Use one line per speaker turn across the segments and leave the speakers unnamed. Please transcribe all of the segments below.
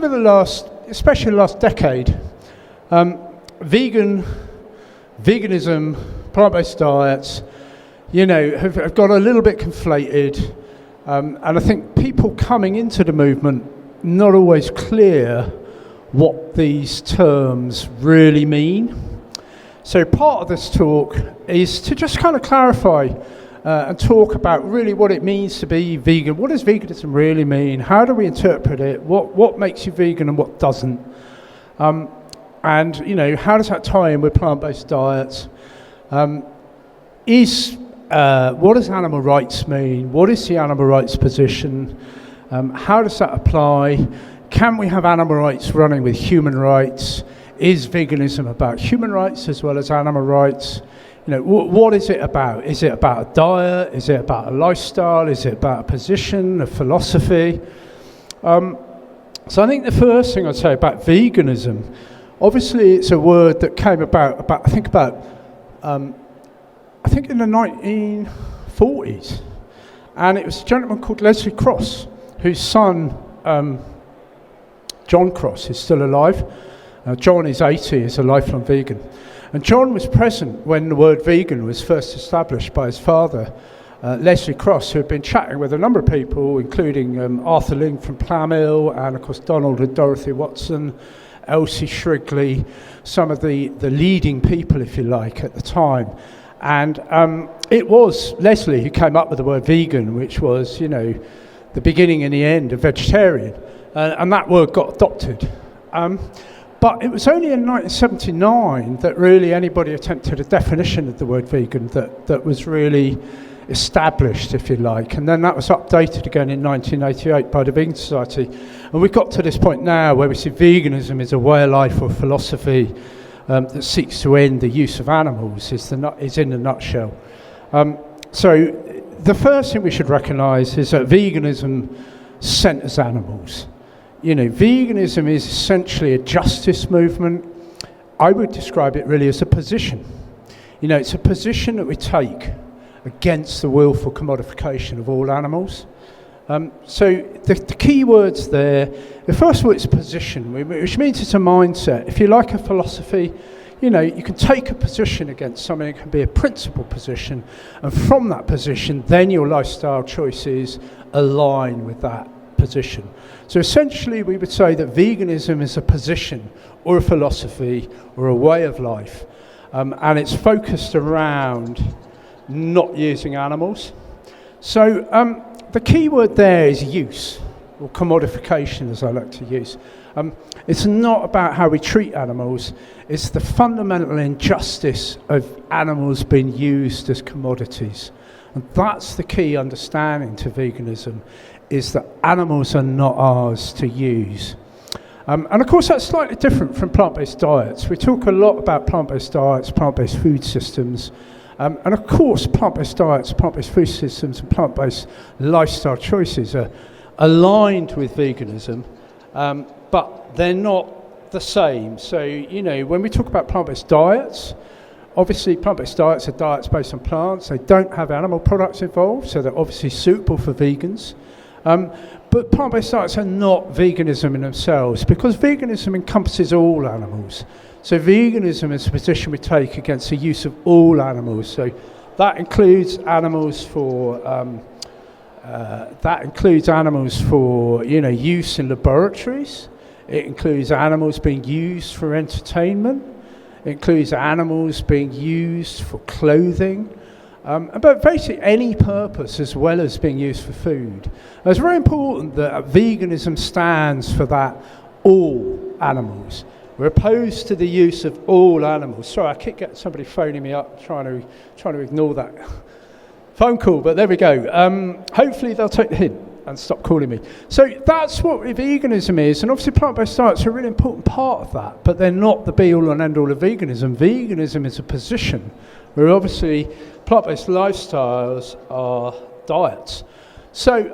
over the especially the last decade, veganism, plant-based diets, have got a little bit conflated. And I think people coming into the movement not always clear what these terms really mean. So part of this talk is to just kind of clarify and talk about really what it means to be vegan. What does veganism really mean? How do we interpret it? What makes you vegan and what doesn't? And how does that tie in with plant-based diets? What does animal rights mean? What is the animal rights position? How does that apply? Can we have animal rights running with human rights? Is veganism about human rights as well as animal rights? What is it about? Is it about a diet? Is it about a lifestyle? Is it about a position, a philosophy? So I think the first thing I'd say about veganism, obviously it's a word that came about I think in the 1940s. And it was a gentleman called Leslie Cross, whose son, John Cross, is still alive. John is 80, is a lifelong vegan. And John was present when the word vegan was first established by his father, Leslie Cross, who had been chatting with a number of people, including Arthur Ling from Plamill, and of course Donald and Dorothy Watson, Elsie Shrigley, some of the leading people, if you like, at the time. And it was Leslie who came up with the word vegan, which was, the beginning and the end of vegetarian. And that word got adopted. But it was only in 1979 that really anybody attempted a definition of the word vegan that was really established, if you like. And then that was updated again in 1988 by the Vegan Society. And we've got to this point now where we see veganism is a way of life or philosophy that seeks to end the use of animals, is in a nutshell. So the first thing we should recognise is that veganism centres animals. Veganism is essentially a justice movement. I would describe it really as a position. It's a position that we take against the willful commodification of all animals. So the key words there, the first word is position, which means it's a mindset. If you like a philosophy, you can take a position against something. It can be a principled position, and from that position, then your lifestyle choices align with that position. So essentially, we would say that veganism is a position or a philosophy or a way of life, and it's focused around not using animals. So the key word there is use, or commodification, as I like to use. It's not about how we treat animals. It's the fundamental injustice of animals being used as commodities. And that's the key understanding to veganism, is that animals are not ours to use. And of course that's slightly different from plant-based diets. We talk a lot about plant-based diets, plant-based food systems, and of course plant-based diets, plant-based food systems and plant-based lifestyle choices are aligned with veganism, but they're not the same. So, when we talk about plant-based diets, obviously plant-based diets are diets based on plants. They don't have animal products involved, so they're obviously suitable for vegans. But plant-based diets are not veganism in themselves, because veganism encompasses all animals. So veganism is a position we take against the use of all animals. So that includes animals for use in laboratories. It includes animals being used for entertainment. It includes animals being used for clothing. But basically any purpose as well as being used for food. And it's very important that veganism stands for that, all animals. We're opposed to the use of all animals. Sorry, I keep getting somebody phoning me up trying to ignore that phone call, but there we go. Hopefully they'll take the hint and stop calling me. So that's what veganism is, and obviously plant-based diets are a really important part of that, but they're not the be-all and end-all of veganism. Veganism is a position where obviously plant-based lifestyles are diets. So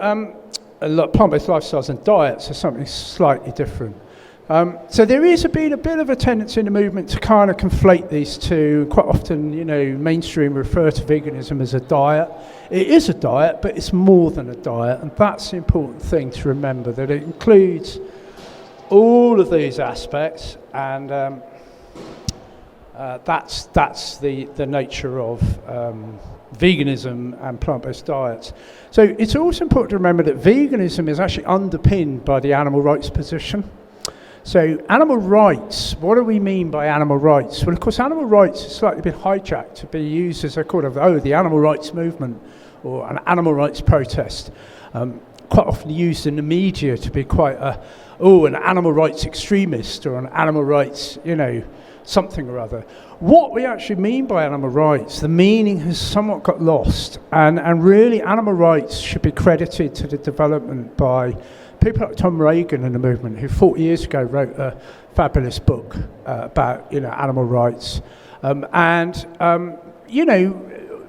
plant-based lifestyles and diets are something slightly different. So there is been a bit of a tendency in the movement to kind of conflate these two. Quite often, mainstream refer to veganism as a diet. It is a diet, but it's more than a diet, and that's the important thing to remember, that it includes all of these aspects, and that's the nature of veganism and plant-based diets. So it's also important to remember that veganism is actually underpinned by the animal rights position. So animal rights, what do we mean by animal rights? Well, of course, animal rights has slightly been hijacked to be used as a kind of, the animal rights movement or an animal rights protest. Quite often used in the media to be quite an animal rights extremist or an animal rights, something or other. What we actually mean by animal rights, the meaning has somewhat got lost, and really animal rights should be credited to the development by people like Tom Reagan in the movement, who 40 years ago wrote a fabulous book about animal rights.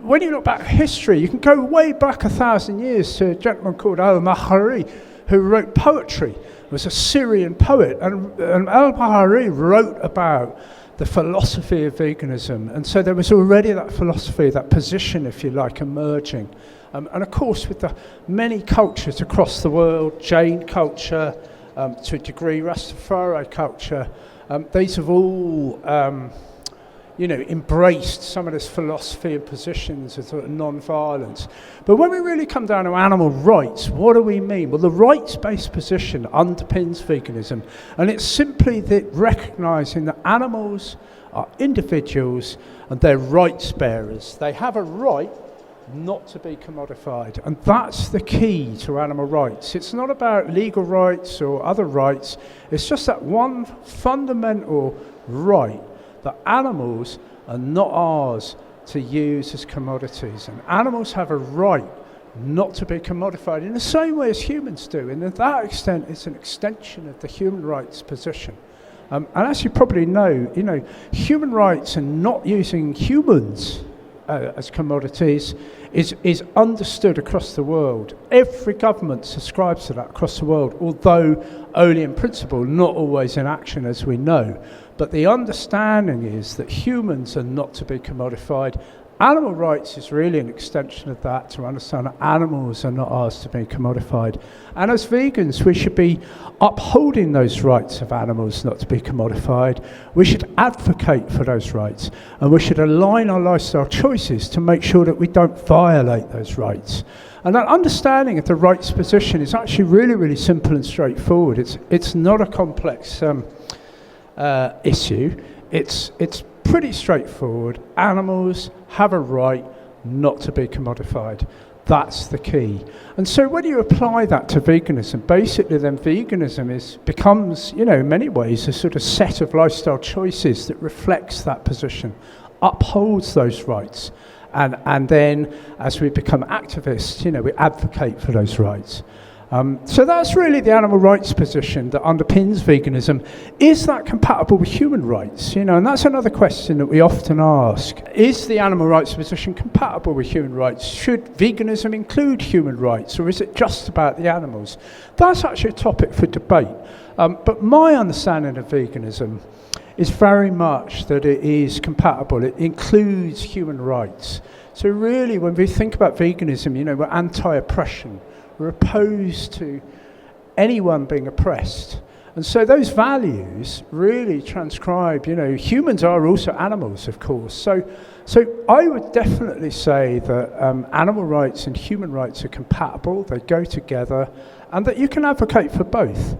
When you look back at history, you can go way back 1,000 years to a gentleman called al-Mahari, who wrote poetry. He was a Syrian poet, and al-Mahari wrote about the philosophy of veganism. And so there was already that philosophy, that position, if you like, emerging. And of course, with the many cultures across the world, Jain culture, to a degree, Rastafari culture, these have all embraced some of this philosophy and positions of sort of non-violence. But when we really come down to animal rights, what do we mean? Well, the rights-based position underpins veganism, and it's simply that recognising that animals are individuals and they're rights bearers. They have a right not to be commodified, and that's the key to animal rights. It's not about legal rights or other rights, it's just that one fundamental right that animals are not ours to use as commodities, and animals have a right not to be commodified in the same way as humans do, and to that extent it's an extension of the human rights position. And as you probably know, human rights and not using humans as commodities is understood across the world. Every government subscribes to that across the world, although only in principle, not always in action, as we know. But the understanding is that humans are not to be commodified. Animal rights is really an extension of that, to understand that animals are not ours to be commodified. And as vegans, we should be upholding those rights of animals not to be commodified. We should advocate for those rights, and we should align our lifestyle choices to make sure that we don't violate those rights. And that understanding of the rights position is actually really, really simple and straightforward. It's not a complex issue. It's pretty straightforward. Animals have a right not to be commodified. That's the key. And so when you apply that to veganism, basically then veganism becomes, in many ways, a sort of set of lifestyle choices that reflects that position, upholds those rights. And then as we become activists, we advocate for those rights. So that's really the animal rights position that underpins veganism. Is that compatible with human rights? And that's another question that we often ask. Is the animal rights position compatible with human rights? Should veganism include human rights, or is it just about the animals? That's actually a topic for debate. But my understanding of veganism is very much that it is compatible. It includes human rights. So really, when we think about veganism, we're anti-oppression. We're opposed to anyone being oppressed. And so those values really transcribe, humans are also animals, of course. So I would definitely say that animal rights and human rights are compatible, they go together, and that you can advocate for both.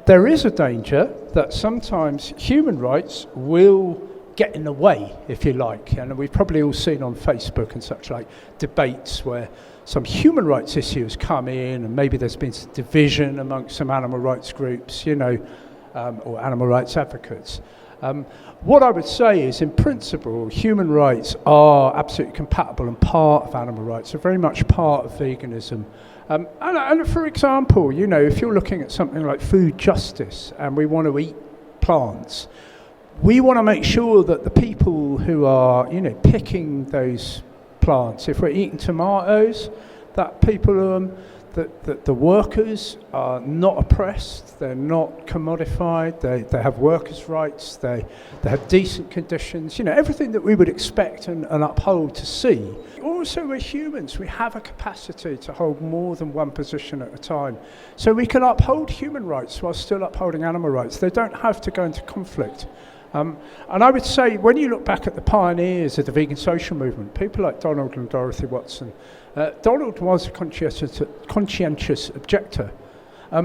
There is a danger that sometimes human rights will get in the way, if you like. And we've probably all seen on Facebook and such like debates where some human rights issues come in, and maybe there's been some division amongst some animal rights groups, or animal rights advocates. What I would say is, in principle, human rights are absolutely compatible and part of animal rights, are very much part of veganism. And for example, if you're looking at something like food justice and we want to eat plants, we want to make sure that the people who are, picking those plants, if we're eating tomatoes, that people that the workers are not oppressed, they're not commodified, they have workers' rights, they have decent conditions, everything that we would expect and uphold to see. Also, we're humans, we have a capacity to hold more than one position at a time. So we can uphold human rights while still upholding animal rights. They don't have to go into conflict. And I would say, when you look back at the pioneers of the vegan social movement, people like Donald and Dorothy Watson, Donald was a conscientious objector.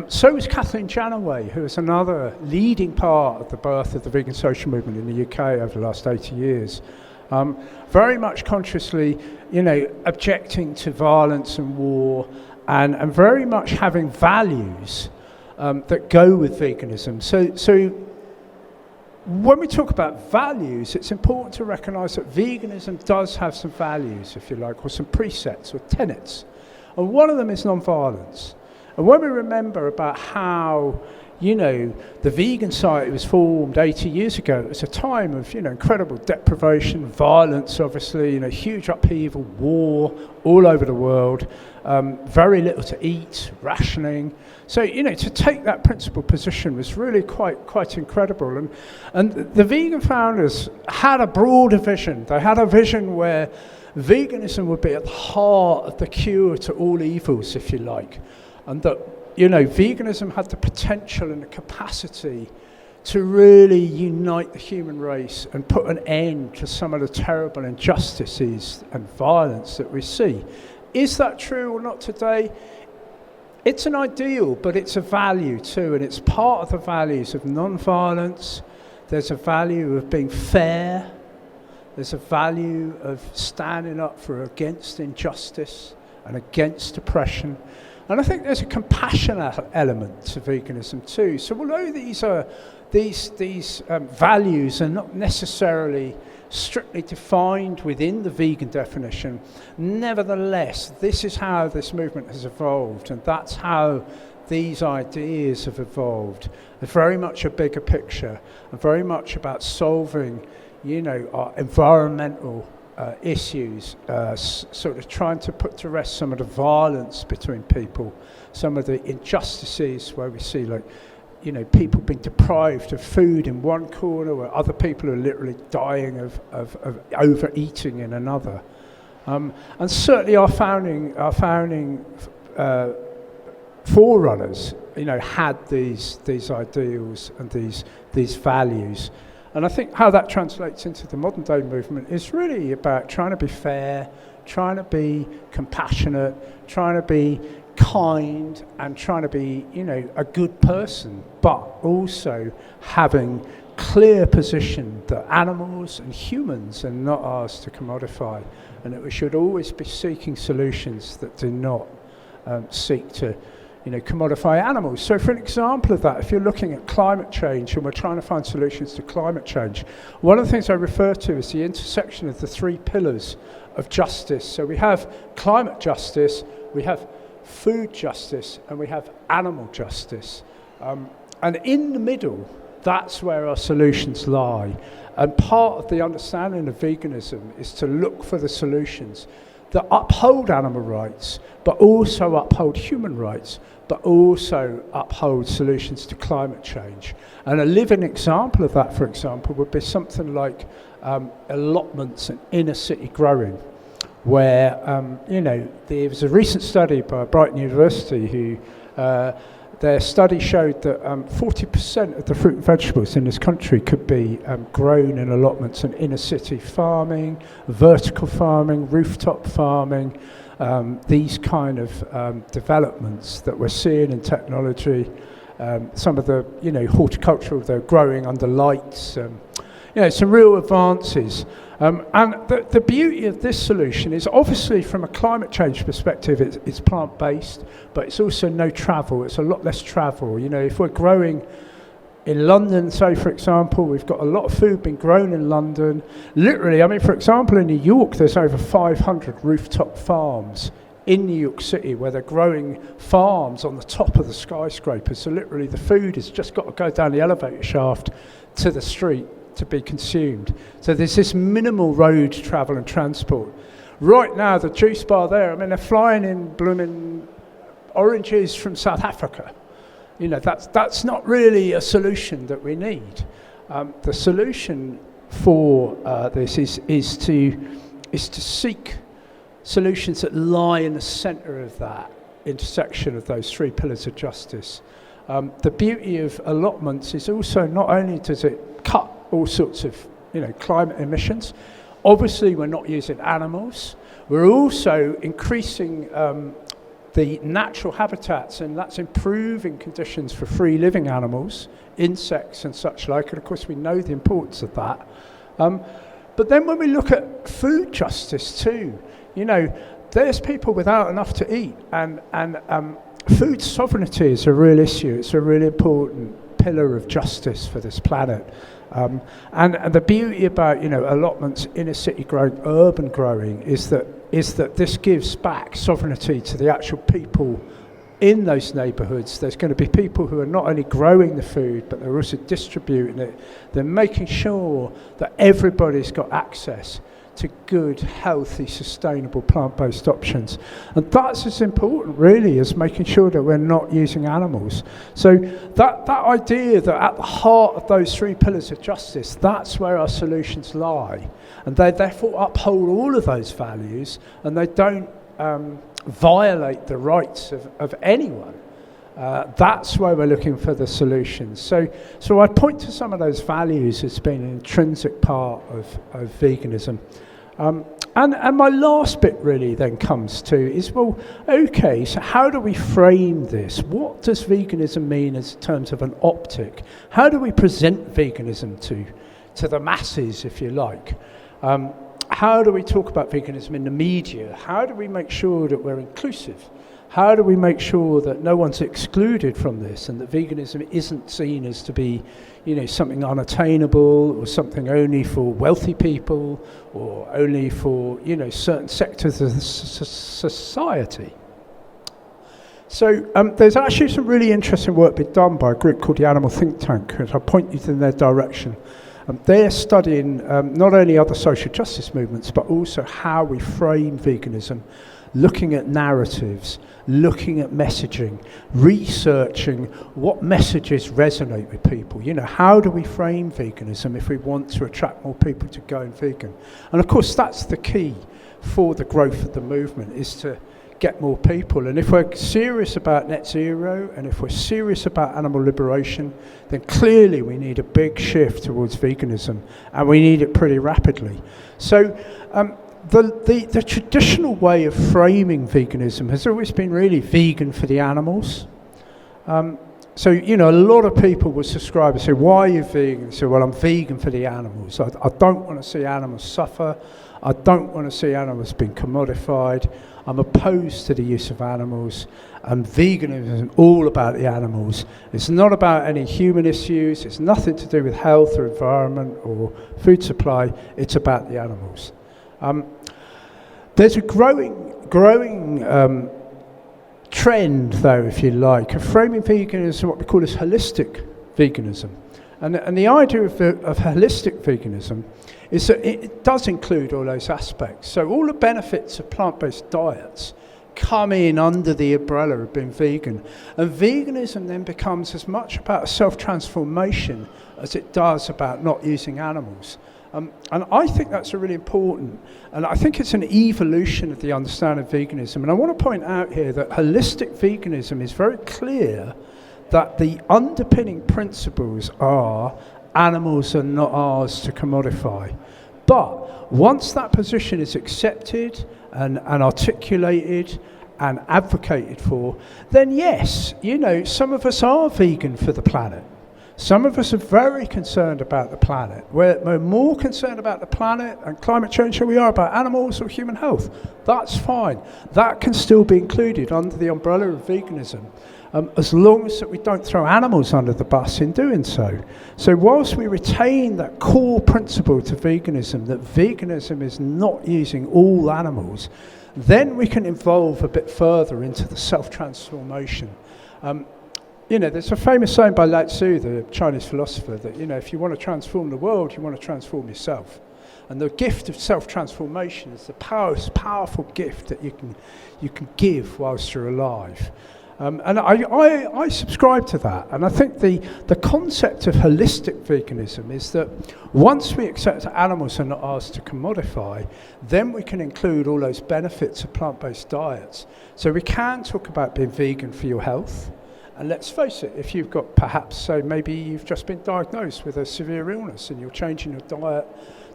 So was Kathleen Janaway, who was another leading part of the birth of the vegan social movement in the UK over the last 80 years. Very much consciously, objecting to violence and war, and very much having values that go with veganism. So when we talk about values, it's important to recognise that veganism does have some values, if you like, or some precepts or tenets. And one of them is non-violence. And when we remember about how, the Vegan Society was formed 80 years ago, it was a time of, incredible deprivation, violence, obviously, huge upheaval, war all over the world, very little to eat, rationing. So, to take that principled position was really quite incredible. And the vegan founders had a broader vision. They had a vision where veganism would be at the heart of the cure to all evils, if you like. And that, veganism had the potential and the capacity to really unite the human race and put an end to some of the terrible injustices and violence that we see. Is that true or not today? It's an ideal, but it's a value too, and it's part of the values of non-violence. There's a value of being fair. There's a value of standing up against injustice and against oppression. And I think there's a compassion element to veganism too. So although these values are not necessarily strictly defined within the vegan definition, nevertheless, this is how this movement has evolved, and that's how these ideas have evolved. They're very much a bigger picture, and very much about solving, our environmental issues, sort of trying to put to rest some of the violence between people, some of the injustices where we see, people being deprived of food in one corner, where other people are literally dying of overeating in another. And certainly our founding forerunners, had these ideals and these values. And I think how that translates into the modern day movement is really about trying to be fair, trying to be compassionate, trying to be kind, and trying to be, a good person, but also having clear position that animals and humans are not ours to commodify, and that we should always be seeking solutions that do not seek to commodify animals. So for an example of that, if you're looking at climate change and we're trying to find solutions to climate change, one of the things I refer to is the intersection of the three pillars of justice. So we have climate justice, we have food justice, and we have animal justice. And in the middle, that's where our solutions lie. And part of the understanding of veganism is to look for the solutions that uphold animal rights, but also uphold human rights, but also uphold solutions to climate change. And a living example of that, for example, would be something like allotments and inner city growing, where, there was a recent study by Brighton University who, their study showed that 40% of the fruit and vegetables in this country could be grown in allotments and inner city farming, vertical farming, rooftop farming, these kind of developments that we're seeing in technology. Some of the, horticultural, they're growing under lights. Some real advances. And the beauty of this solution is obviously from a climate change perspective, it's plant-based, but it's also no travel. It's a lot less travel. If we're growing in London, say, for example, we've got a lot of food being grown in London. Literally, for example, in New York, there's over 500 rooftop farms in New York City where they're growing farms on the top of the skyscrapers. So literally the food has just got to go down the elevator shaft to the street to be consumed. So there's this minimal road travel and transport. Right now, the juice bar there, they're flying in blooming oranges from South Africa. That's not really a solution that we need. The solution for this is to seek solutions that lie in the centre of that intersection of those three pillars of justice. The beauty of allotments is also not only does it cut all sorts of climate emissions. Obviously, we're not using animals. We're also increasing the natural habitats, and that's improving conditions for free living animals, insects and such like, and of course we know the importance of that. But then when we look at food justice too, there's people without enough to eat, and food sovereignty is a real issue. It's a really important pillar of justice for this planet. And the beauty about allotments, inner city growing, urban growing, is that this gives back sovereignty to the actual people in those neighbourhoods. There's going to be people who are not only growing the food, but they're also distributing it. They're making sure that everybody's got access to good, healthy, sustainable plant-based options. And that's as important, really, as making sure that we're not using animals. So that idea that at the heart of those three pillars of justice, that's where our solutions lie. And they therefore uphold all of those values, and they don't violate the rights of anyone. That's where we're looking for the solutions. So I point to some of those values as being an intrinsic part of veganism. And my last bit really then comes to is, well, okay, so how do we frame this? What does veganism mean in terms of an optic? How do we present veganism to the masses, if you like? How do we talk about veganism in the media? How do we make sure that we're inclusive? How do we make sure that no one's excluded from this, and that veganism isn't seen as to be, something unattainable, or something only for wealthy people, or only for, certain sectors of society? So there's actually some really interesting work being done by a group called the Animal Think Tank, and I'll point you in their direction. They're studying not only other social justice movements, but also how we frame veganism, looking at narratives, looking at messaging, researching what messages resonate with people. How do we frame veganism if we want to attract more people to going vegan? And of course, that's the key for the growth of the movement, is to get more people. And if we're serious about net zero, and if we're serious about animal liberation, then clearly we need a big shift towards veganism, and we need it pretty rapidly. So the traditional way of framing veganism has always been really vegan for the animals. So, a lot of people will subscribe and say, why are you vegan? Say, well, I'm vegan for the animals. I don't want to see animals suffer. I don't want to see animals being commodified. I'm opposed to the use of animals. And veganism is all about the animals. It's not about any human issues. It's nothing to do with health or environment or food supply. It's about the animals. There's a growing trend, though, if you like, of framing veganism what we call as holistic veganism. And the idea of holistic veganism is that it does include all those aspects. So all the benefits of plant-based diets come in under the umbrella of being vegan. And veganism then becomes as much about self-transformation as it does about not using animals. And I think that's really important. And I think it's an evolution of the understanding of veganism. And I want to point out here that holistic veganism is very clear that the underpinning principles are animals are not ours to commodify. But once that position is accepted and articulated and advocated for, then yes, some of us are vegan for the planet. Some of us are very concerned about the planet. We're more concerned about the planet and climate change than we are about animals or human health. That's fine. That can still be included under the umbrella of veganism, as long as that we don't throw animals under the bus in doing so. So whilst we retain that core principle to veganism, that veganism is not using all animals, then we can evolve a bit further into the self-transformation. There's a famous saying by Lao Tzu, the Chinese philosopher, that, if you want to transform the world, you want to transform yourself. And the gift of self-transformation is the powerful gift that you can give whilst you're alive. And I subscribe to that. And I think the concept of holistic veganism is that once we accept that animals are not ours to commodify, then we can include all those benefits of plant-based diets. So we can talk about being vegan for your health. And let's face it, if you've got maybe you've just been diagnosed with a severe illness and you're changing your diet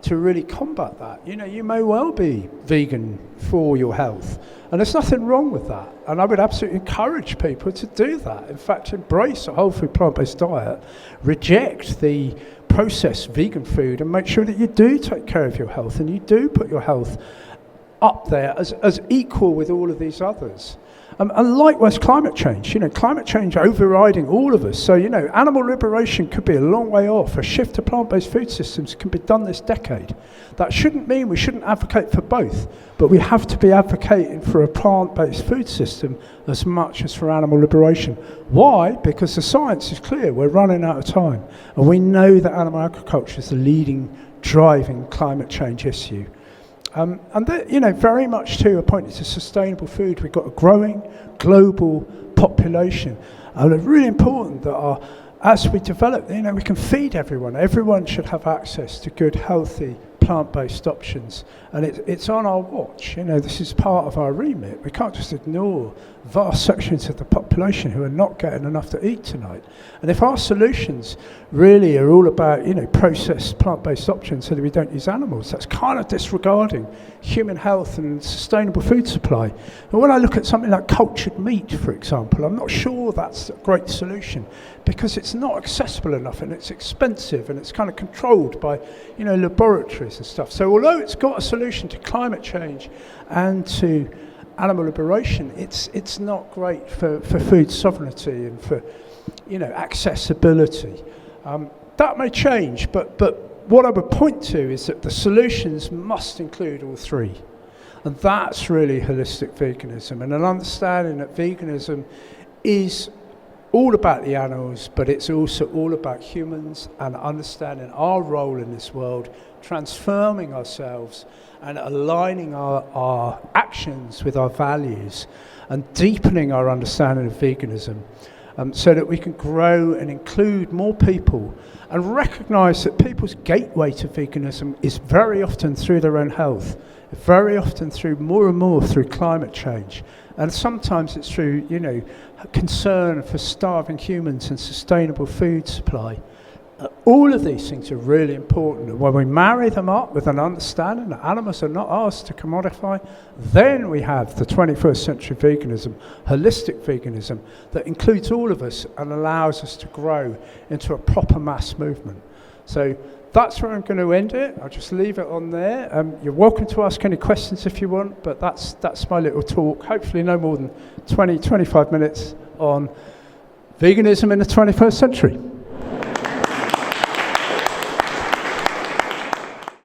to really combat that. You may well be vegan for your health. And there's nothing wrong with that. And I would absolutely encourage people to do that. In fact, embrace a whole food plant-based diet, reject the processed vegan food, and make sure that you do take care of your health and you do put your health up there as equal with all of these others. And likewise, climate change. Climate change overriding all of us. So, animal liberation could be a long way off. A shift to plant-based food systems can be done this decade. That shouldn't mean we shouldn't advocate for both, but we have to be advocating for a plant-based food system as much as for animal liberation. Why? Because the science is clear. We're running out of time. And we know that animal agriculture is the leading driving climate change issue. And very much too are pointing to sustainable food. We've got a growing global population, and it's really important that as we develop, we can feed everyone. Everyone should have access to good, healthy, plant-based options, and it's on our watch. This is part of our remit. We can't just ignore vast sections of the population who are not getting enough to eat tonight. And if our solutions really are all about, processed plant-based options so that we don't use animals, that's kind of disregarding human health and sustainable food supply. And when I look at something like cultured meat, for example, I'm not sure that's a great solution because it's not accessible enough and it's expensive and it's kind of controlled by, laboratories and stuff. So although it's got a solution to climate change and to animal liberation, it's not great for food sovereignty and for accessibility. That may change, but what I would point to is that the solutions must include all three, and that's really holistic veganism, and an understanding that veganism is all about the animals, but it's also all about humans and understanding our role in this world, transforming ourselves and aligning our actions with our values and deepening our understanding of veganism so that we can grow and include more people and recognise that people's gateway to veganism is very often through their own health, very often through more and more through climate change. And sometimes it's through, concern for starving humans and sustainable food supply. All of these things are really important. And when we marry them up with an understanding that animals are not ours to commodify, then we have the 21st century veganism, holistic veganism, that includes all of us and allows us to grow into a proper mass movement. So that's where I'm going to end it. I'll just leave it on there. You're welcome to ask any questions if you want, but that's my little talk. Hopefully no more than 20, 25 minutes on veganism in the 21st century.